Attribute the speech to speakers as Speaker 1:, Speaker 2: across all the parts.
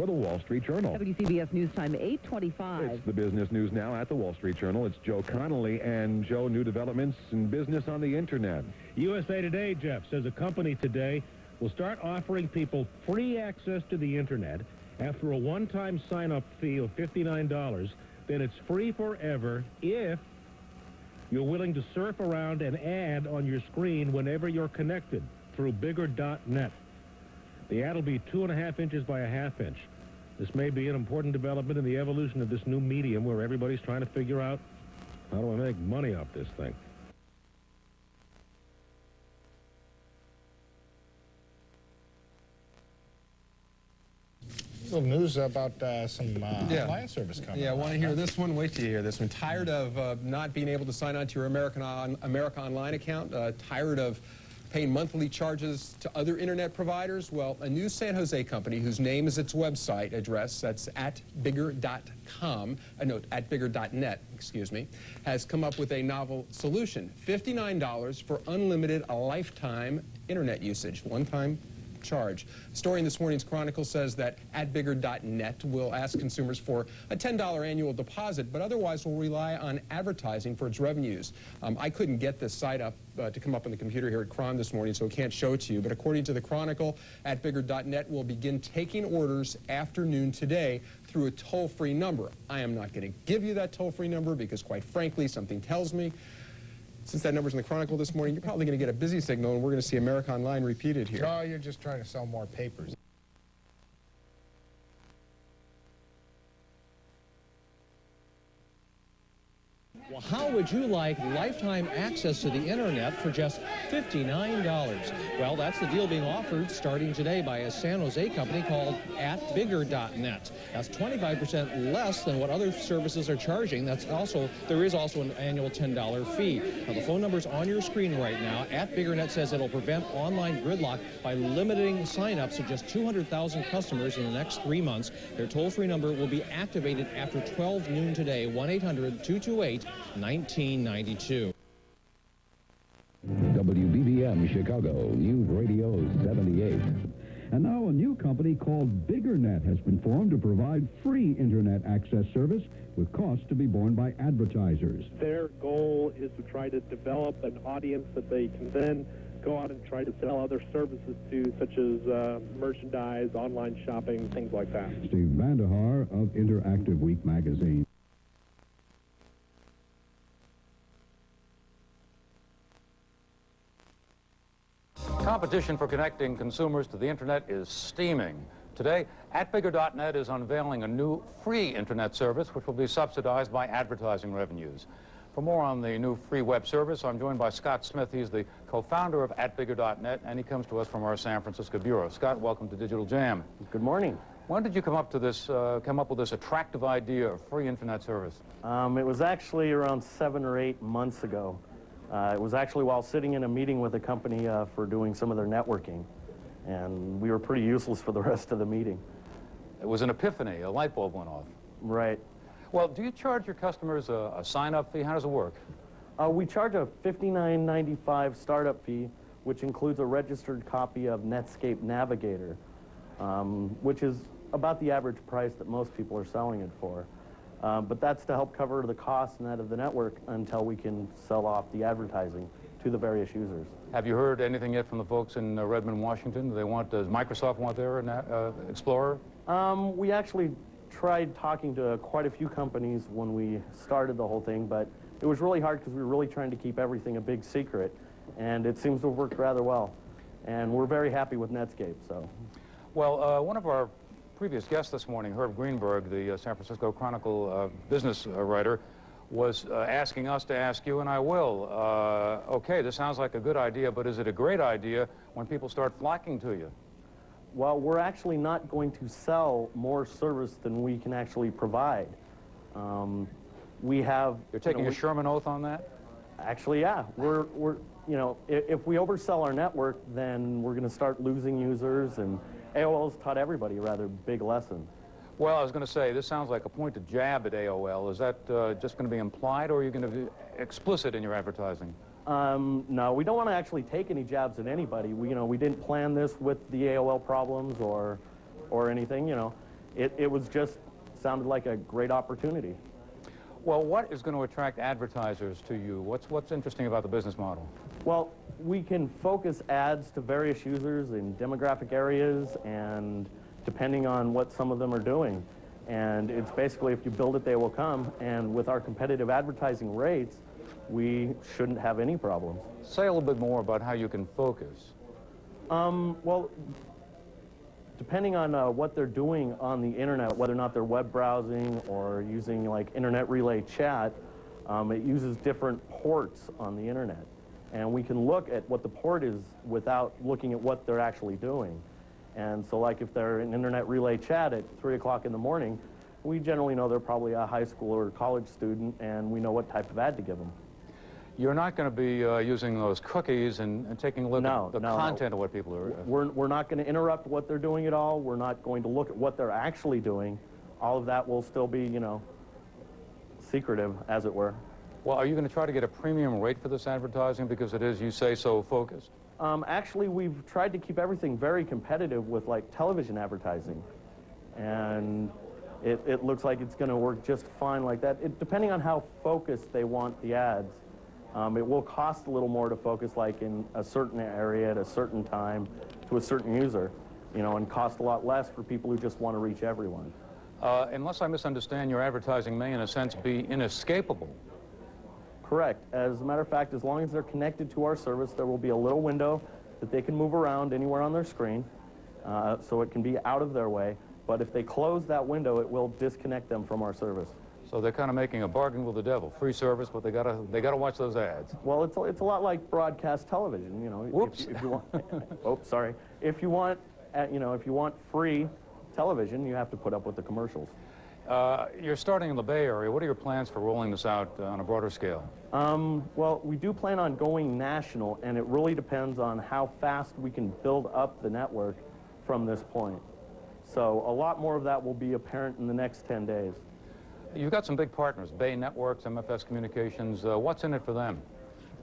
Speaker 1: for the Wall Street Journal.
Speaker 2: WCBS News Time 8:25.
Speaker 1: It's the business news now at the Wall Street Journal. It's Joe Connolly. And, Joe, new developments in business on the Internet.
Speaker 3: USA Today, Jeff, says a company today will start offering people free access to the Internet after a one-time sign-up fee of $59. Then it's free forever if you're willing to surf around an ad on your screen whenever you're connected through bigger.net. The ad will be 2.5 inches by 1/2 inch. This may be an important development in the evolution of this new medium where everybody's trying to figure out, how do I make money off this thing?
Speaker 4: Little news about some online service coming.
Speaker 5: Yeah, I want to hear this one. Wait till you hear this one. Tired of not being able to sign on to your America Online account? Tired of paying monthly charges to other internet providers? Well, a new San Jose company whose name is its website address, that's @bigger.com, @bigger.net, excuse me, has come up with a novel solution. $59 for unlimited lifetime internet usage, one-time charge. A story in this morning's Chronicle says that @bigger.net will ask consumers for a $10 annual deposit, but otherwise will rely on advertising for its revenues. I couldn't get this site up to come up on the computer here at Cron this morning, so I can't show it to you, but according to the Chronicle, @bigger.net will begin taking orders afternoon today through a toll-free number. I am not going to give you that toll-free number because, quite frankly, something tells me since that number's in the Chronicle this morning, you're probably going to get a busy signal, and we're going to see America Online repeated here.
Speaker 4: Oh, you're just trying to sell more papers.
Speaker 6: Well, how would you like lifetime access to the Internet for just $59? Well, that's the deal being offered starting today by a San Jose company called @bigger.net. That's 25% less than what other services are charging. There is also an annual $10 fee. Now, the phone number's on your screen right now. @biggernet says it'll prevent online gridlock by limiting sign-ups to just 200,000 customers in the next 3 months. Their toll-free number will be activated after 12 noon today, 1-800-228-1992.
Speaker 7: WBBM Chicago, News Radio 78. And now a new company called BiggerNet has been formed to provide free Internet access service with costs to be borne by advertisers.
Speaker 8: Their goal is to try to develop an audience that they can then go out and try to sell other services to, such as merchandise, online shopping, things like that.
Speaker 7: Steve Vandehar of Interactive Week magazine.
Speaker 9: Competition for connecting consumers to the Internet is steaming. Today, @bigger.net is unveiling a new free Internet service which will be subsidized by advertising revenues. For more on the new free web service, I'm joined by Scott Smith. He's the co-founder of @bigger.net, and he comes to us from our San Francisco bureau. Scott, welcome to Digital Jam.
Speaker 10: Good morning.
Speaker 9: When did you come up with this attractive idea of free Internet service?
Speaker 10: It was actually around 7 or 8 months ago. It was actually while sitting in a meeting with a company for doing some of their networking, and we were pretty useless for the rest of the meeting.
Speaker 9: It was an epiphany. A light bulb went off.
Speaker 10: Right.
Speaker 9: Well, do you charge your customers a sign-up fee? How does it work?
Speaker 10: We charge a $59.95 startup fee, which includes a registered copy of Netscape Navigator, which is about the average price that most people are selling it for. But that's to help cover the cost and that of the network until we can sell off the advertising to the various users.
Speaker 9: Have you heard anything yet from the folks in Redmond, Washington? Does Microsoft want their Explorer?
Speaker 10: We actually tried talking to quite a few companies when we started the whole thing, but it was really hard because we were really trying to keep everything a big secret, and it seems to have worked rather well. And we're very happy with Netscape, so.
Speaker 9: Well, one of our previous guest this morning, Herb Greenberg, the San Francisco Chronicle business writer, was asking us to ask you, and I will, okay, this sounds like a good idea, but is it a great idea when people start flocking to you?
Speaker 10: Well, we're actually not going to sell more service than we can actually provide. We have...
Speaker 9: You're taking a Sherman oath on that?
Speaker 10: Actually, yeah. We're if we oversell our network, then we're going to start losing users, and AOL's taught everybody a rather big lesson.
Speaker 9: Well, I was going to say, this sounds like a pointed jab at AOL. Is that just going to be implied, or are you going to be explicit in your advertising?
Speaker 10: No, we don't want to actually take any jabs at anybody. We didn't plan this with the AOL problems or anything. it was just sounded like a great opportunity.
Speaker 9: Well, what is going to attract advertisers to you? What's interesting about the business model?
Speaker 10: Well, we can focus ads to various users in demographic areas and depending on what some of them are doing. And it's basically, if you build it, they will come. And with our competitive advertising rates, we shouldn't have any problems.
Speaker 9: Say a little bit more about how you can focus.
Speaker 10: Well, depending on what they're doing on the internet, whether or not they're web browsing or using like internet relay chat, it uses different ports on the internet. And we can look at what the port is without looking at what they're actually doing. And so like if they're in internet relay chat at 3 o'clock in the morning, we generally know they're probably a high school or college student, and we know what type of ad to give them.
Speaker 9: You're not going to be using those cookies and taking a look at the content of what people are...
Speaker 10: We're not going to interrupt what they're doing at all. We're not going to look at what they're actually doing. All of that will still be, you know, secretive, as it were.
Speaker 9: Well, are you going to try to get a premium rate for this advertising because it is, you say, so focused?
Speaker 10: Actually, we've tried to keep everything very competitive with, like, television advertising. And it looks like it's going to work just fine like that. Depending on how focused they want the ads, it will cost a little more to focus, like, in a certain area at a certain time to a certain user, you know, and cost a lot less for people who just want to reach everyone.
Speaker 9: Unless I misunderstand, your advertising may, in a sense, be inescapable.
Speaker 10: Correct. As a matter of fact, as long as they're connected to our service, there will be a little window that they can move around anywhere on their screen, so it can be out of their way. But if they close that window, it will disconnect them from our service.
Speaker 9: So they're kind of making a bargain with the devil. Free service, but they gotta watch those ads.
Speaker 10: Well, it's a lot like broadcast television, you know.
Speaker 9: Whoops.
Speaker 10: If you want, oops, sorry. If you want, you know, if you want free television, you have to put up with the commercials.
Speaker 9: You're starting in the Bay Area. What are your plans for rolling this out on a broader scale?
Speaker 10: Well, we do plan on going national, and it really depends on how fast we can build up the network from this point. So a lot more of that will be apparent in the next 10 days.
Speaker 9: You've got some big partners, Bay Networks, MFS Communications. What's in it for them?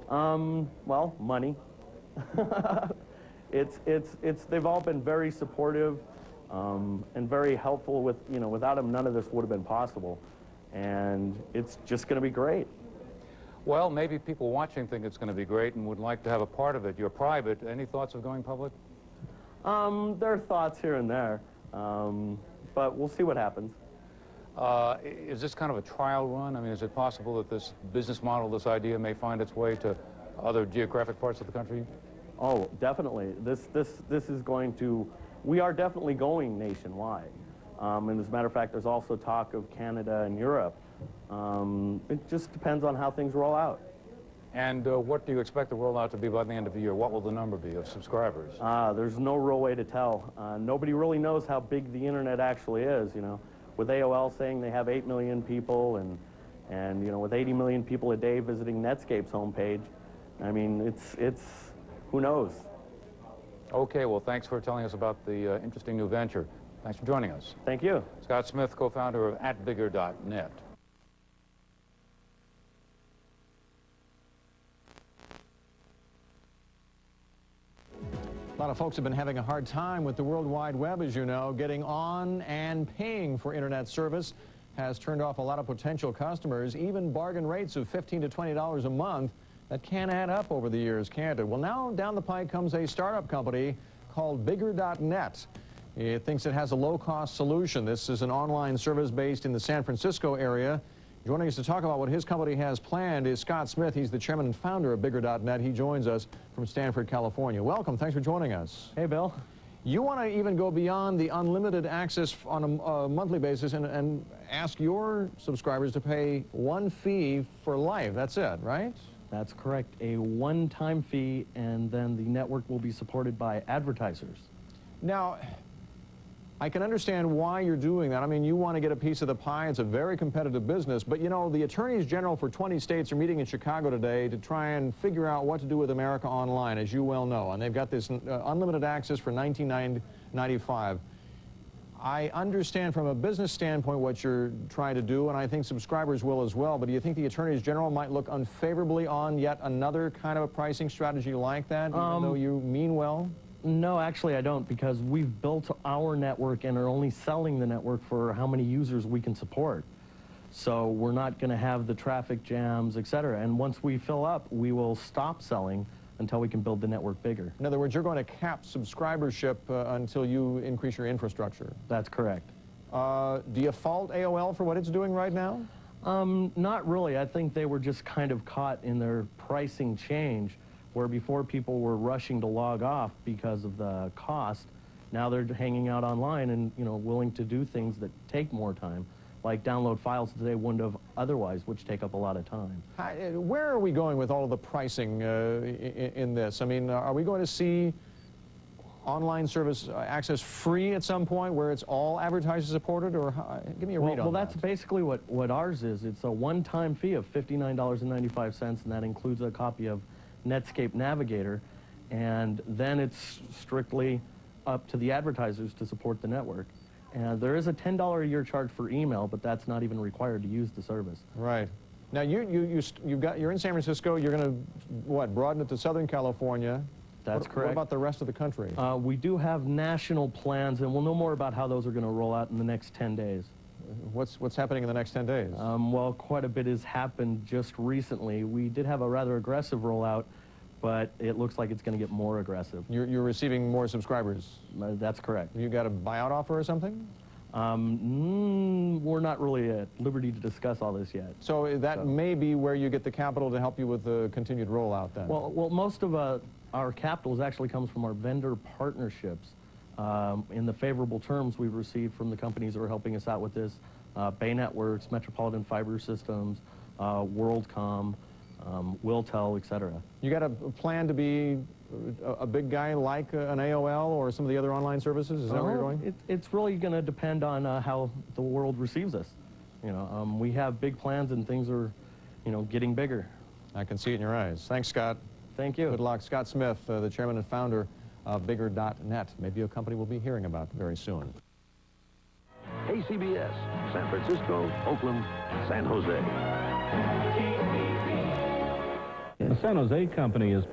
Speaker 10: Well, money. They've all been very supportive and very helpful with, you know, without them, none of this would have been possible. And it's just going to be great.
Speaker 9: Well, maybe people watching think it's going to be great and would like to have a part of it. You're private. Any thoughts of going public?
Speaker 10: There are thoughts here and there, but we'll see what happens.
Speaker 9: Is this kind of a trial run? I mean, is it possible that this business model, this idea, may find its way to other geographic parts of the country?
Speaker 10: Oh, definitely. This is going to... We are definitely going nationwide. And as a matter of fact, there's also talk of Canada and Europe. It just depends on how things roll out.
Speaker 9: And what do you expect the rollout to be by the end of the year? What will the number be of subscribers?
Speaker 10: There's no real way to tell. Nobody really knows how big the internet actually is, you know. With AOL saying they have 8 million people and you know, with 80 million people a day visiting Netscape's homepage, I mean, it's who knows?
Speaker 9: Okay, well, thanks for telling us about the interesting new venture. Thanks for joining us.
Speaker 10: Thank you.
Speaker 9: Scott Smith, co-founder of atbigger.net.
Speaker 11: A lot of folks have been having a hard time with the World Wide Web, as you know. Getting on and paying for internet service has turned off a lot of potential customers. Even bargain rates of $15 to $20 a month. That can add up over the years, can't it? Well, now down the pike comes a startup company called Bigger.net. It thinks it has a low-cost solution. This is an online service based in the San Francisco area. Joining us to talk about what his company has planned is Scott Smith. He's the chairman and founder of Bigger.net. He joins us from Stanford, California. Welcome. Thanks for joining us.
Speaker 10: Hey, Bill.
Speaker 11: You want to even go beyond the unlimited access on a monthly basis and ask your subscribers to pay one fee for life. That's it, right?
Speaker 10: That's correct. A one-time fee, and then the network will be supported by advertisers.
Speaker 11: Now, I can understand why you're doing that. I mean, you want to get a piece of the pie. It's a very competitive business. But, you know, the attorneys general for 20 states are meeting in Chicago today to try and figure out what to do with America Online, as you well know. And they've got this unlimited access for $19.95. I understand from a business standpoint what you're trying to do, and I think subscribers will as well. But do you think the attorneys general might look unfavorably on yet another kind of a pricing strategy like that, even though you mean well?
Speaker 10: No, actually I don't, because we've built our network and are only selling the network for how many users we can support. So we're not going to have the traffic jams, etc. And once we fill up, we will stop selling until we can build the network bigger.
Speaker 11: In other words, you're going to cap subscribership until you increase your infrastructure.
Speaker 10: That's correct.
Speaker 11: Do you fault AOL for what it's doing right now?
Speaker 10: Not really. I think they were just kind of caught in their pricing change, where before people were rushing to log off because of the cost. Now they're hanging out online and, you know, willing to do things that take more time, like download files that they wouldn't have otherwise, which take up a lot of time.
Speaker 11: Where are we going with all of the pricing in this? I mean, are we going to see online service access free at some point where it's all advertiser supported, or give me a read on that.
Speaker 10: Well, that's basically what ours is. It's a one-time fee of $59.95, and that includes a copy of Netscape Navigator, and then it's strictly up to the advertisers to support the network. And there is a $10 a year charge for email, but that's not even required to use the service.
Speaker 11: Right. Now you're in San Francisco. You're going to what, broaden it to Southern California?
Speaker 10: That's correct.
Speaker 11: What about the rest of the country?
Speaker 10: We do have national plans, and we'll know more about how those are going to roll out in the next 10 days.
Speaker 11: What's happening in the next 10 days?
Speaker 10: Well, quite a bit has happened just recently. We did have a rather aggressive rollout, but it looks like it's going to get more aggressive.
Speaker 11: You're receiving more subscribers?
Speaker 10: That's correct.
Speaker 11: You got a buyout offer or something?
Speaker 10: We're not really at liberty to discuss all this yet.
Speaker 11: So that may be where you get the capital to help you with the continued rollout then?
Speaker 10: Well, most of our capital actually comes from our vendor partnerships. In the favorable terms we've received from the companies that are helping us out with this, Bay Networks, Metropolitan Fiber Systems, WorldCom, Wiltel, etc.
Speaker 11: You got a plan to be a big guy like an AOL or some of the other online services? Is that where you're going?
Speaker 10: It's really going to depend on how the world receives us. You know, we have big plans and things are, you know, getting bigger.
Speaker 11: I can see it in your eyes. Thanks, Scott.
Speaker 10: Thank you.
Speaker 11: Good luck. Scott Smith, the chairman and founder of Bigger.net. Maybe a company we'll be hearing about very soon.
Speaker 12: KCBS, San Francisco, Oakland, San Jose.
Speaker 3: The San Jose company is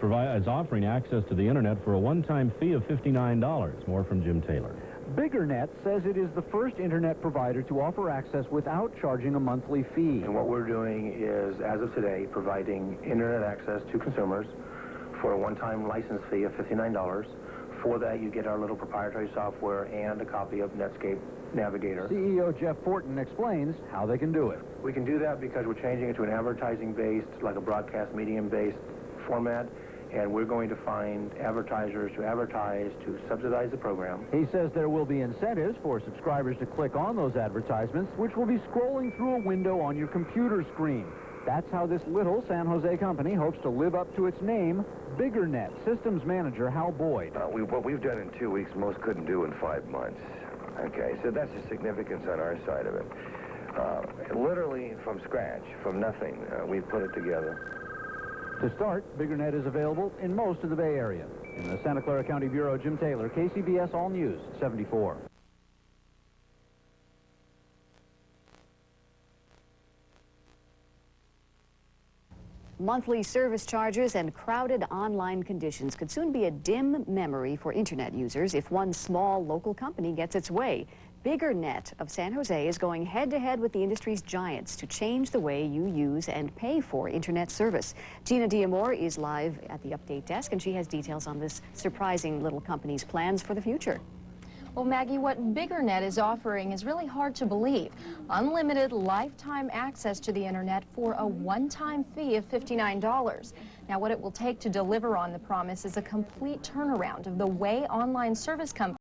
Speaker 3: offering access to the internet for a one-time fee of $59. More from Jim Taylor.
Speaker 13: BiggerNet says it is the first internet provider to offer access without charging a monthly fee.
Speaker 14: And what we're doing is, as of today, providing internet access to consumers for a one-time license fee of $59. For that, you get our little proprietary software and a copy of Netscape Navigator.
Speaker 13: CEO Jeff Fortin explains how they can do it.
Speaker 14: We can do that because we're changing it to an advertising-based, like a broadcast medium-based format, and we're going to find advertisers to advertise to subsidize the program.
Speaker 13: He says there will be incentives for subscribers to click on those advertisements, which will be scrolling through a window on your computer screen. That's how this little San Jose company hopes to live up to its name, BiggerNet. Systems manager Hal Boyd.
Speaker 15: What we've done in 2 weeks, most couldn't do in 5 months. Okay, so that's the significance on our side of it. Literally from scratch, from nothing, we put it together.
Speaker 13: To start, BiggerNet is available in most of the Bay Area. In the Santa Clara County Bureau, Jim Taylor, KCBS All News, 74.
Speaker 16: Monthly service charges and crowded online conditions could soon be a dim memory for internet users if one small local company gets its way. BiggerNet of San Jose is going head-to-head with the industry's giants to change the way you use and pay for internet service. Gina Diamore is live at the update desk, and she has details on this surprising little company's plans for the future.
Speaker 17: Well, Maggie, what BiggerNet is offering is really hard to believe. Unlimited lifetime access to the internet for a one-time fee of $59. Now, what it will take to deliver on the promise is a complete turnaround of the way online service companies